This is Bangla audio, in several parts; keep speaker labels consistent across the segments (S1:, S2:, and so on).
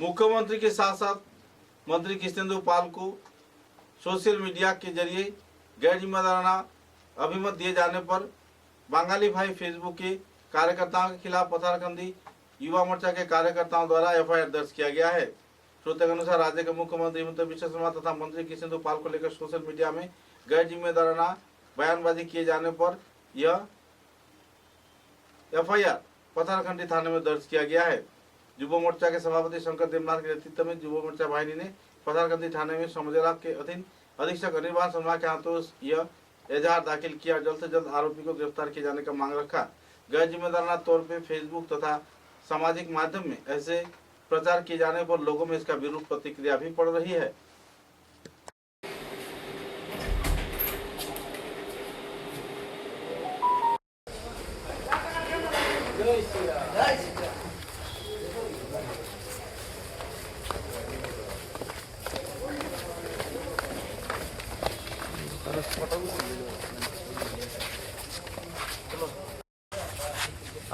S1: मुख्यमंत्री के साथ साथ मंत्री कृष्णेंदु पाल को सोशल मीडिया के जरिए गैर जिम्मेदाराना अभिमत दिए जाने पर बंगाली भाई फेसबुक के कार्यकर्ताओं के खिलाफ पथारकंदी युवा मोर्चा के कार्यकर्ताओं द्वारा एफआईआर दर्ज किया गया है। सूत्रों के अनुसार राज्य के मुख्यमंत्री हिमंत बिश्व शर्मा तथा मंत्री कृष्णेंदु पाल को लेकर सोशल मीडिया में गैर जिम्मेदाराना बयानबाजी किए जाने पर यह एफआईआर पथारकंदी थाने में दर्ज किया गया है। युवा मोर्चा के सभापति शंकर देवनाथ के नेतृत्व में युवा मोर्चा वाहिनी ने पथारकंदी थाने में समझौता के अधीन अधीक्षक अनिर्बाण शर्मा के हाथों यह एजाहार दाखिल किया। जल्द से जल्द आरोपी को गिरफ्तार किए जाने का मांग रखा। गैर जिम्मेदाराना तौर पर फेसबुक तथा सामाजिक माध्यम में ऐसे प्रचार किए जाने पर लोगों में इसका विरूप प्रतिक्रिया भी पड़ रही है।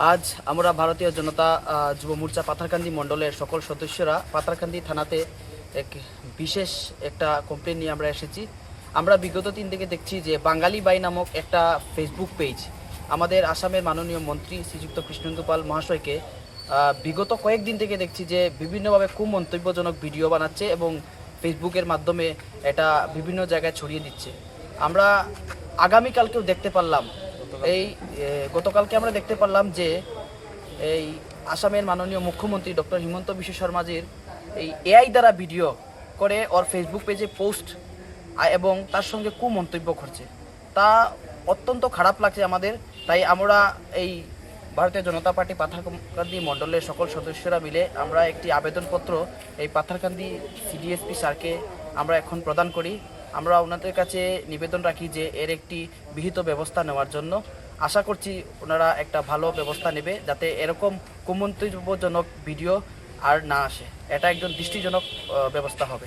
S2: आज আমরা ভারতীয় জনতা যুব মোর্চা পাথারকান্দি মণ্ডলের সকল সদস্যরা পাথারকান্দি থানাতে এক বিশেষ একটা কমপ্লেন নিয়ে আমরা এসেছি। আমরা বিগত দিন থেকে দেখছি যে বাঙালি বাই নামক একটা ফেসবুক পেজ আমাদের আসামের মাননীয় মন্ত্রী শ্রীযুক্ত কৃষ্ণেন্দু পাল মহাশয়কে বিগত কয়েকদিন থেকে দেখছি যে বিভিন্নভাবে খুব মন্তব্যজনক ভিডিও বানাচ্ছে এবং ফেসবুকের মাধ্যমে এটা বিভিন্ন জায়গায় ছড়িয়ে দিচ্ছে। আমরা আগামীকালকেও দেখতে পারলাম গতকালকে আমরা দেখতে পারলাম যে এই আসামের মাননীয় মুখ্যমন্ত্রী ডক্টর হিমন্ত বিশ্ব শর্মাজির এই এআই দ্বারা ভিডিও করে ওর ফেসবুক পেজে পোস্ট এবং তার সঙ্গে কুমন্তব্য করছে। তা অত্যন্ত খারাপ লাগছে আমাদের। তাই আমরা এই ভারতীয় জনতা পার্টি পাথারকান্দি মণ্ডলের সকল সদস্যরা মিলে আমরা একটি আবেদনপত্র এই পাথারকান্দি সিডিএসপি স্যারকে আমরা এখন প্রদান করি। আমরা ওনাদের কাছে নিবেদন রাখি যে এর একটি বিহিত ব্যবস্থা নেওয়ার জন্য। আশা করছি ওনারা একটা ভালো ব্যবস্থা নেবে যাতে এরকম কুমন্তব্যজনক ভিডিও আর না আসে। এটা একজন দৃষ্টিজনক ব্যবস্থা হবে।